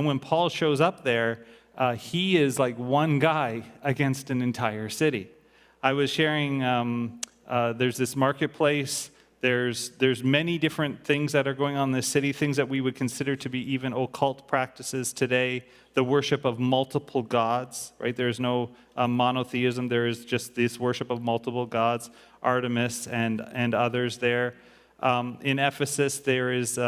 And when Paul shows up there, he is like one guy against an entire city. I was sharing, there's this marketplace. There's many different things that are going on in this city, things that we would consider to be even occult practices today. The worship of multiple gods, right? There's no monotheism. There is just this worship of multiple gods, Artemis and others there. In Ephesus, there is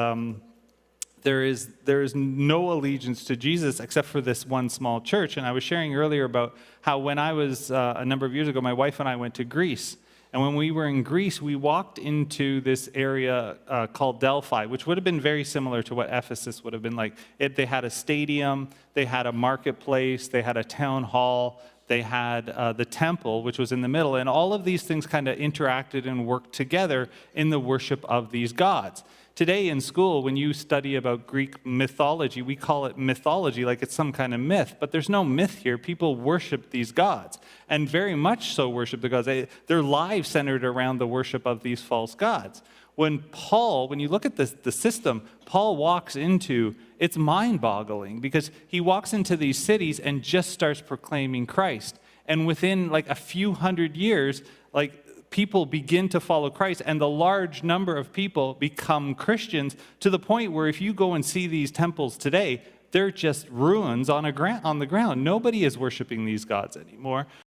no allegiance to Jesus except for this one small church. And I was sharing earlier about how when I was, a number of years ago, my wife and I went to Greece. And when we were in Greece, we walked into this area called Delphi, which would have been very similar to what Ephesus would have been like. They had a stadium, they had a marketplace, they had a town hall, they had the temple, which was in the middle. And all of these things kind of interacted and worked together in the worship of these gods. Today in school, when you study about Greek mythology, we call it mythology like it's some kind of myth, but there's no myth here. People worship these gods, and very much so worship the gods. Their lives centered around the worship of these false gods. When you look at the system, Paul walks into, it's mind-boggling, because he walks into these cities and just starts proclaiming Christ. And within like a few hundred years, like, people begin to follow Christ, and the large number of people become Christians to the point where if you go and see these temples today, they're just ruins on the ground. Nobody is worshiping these gods anymore.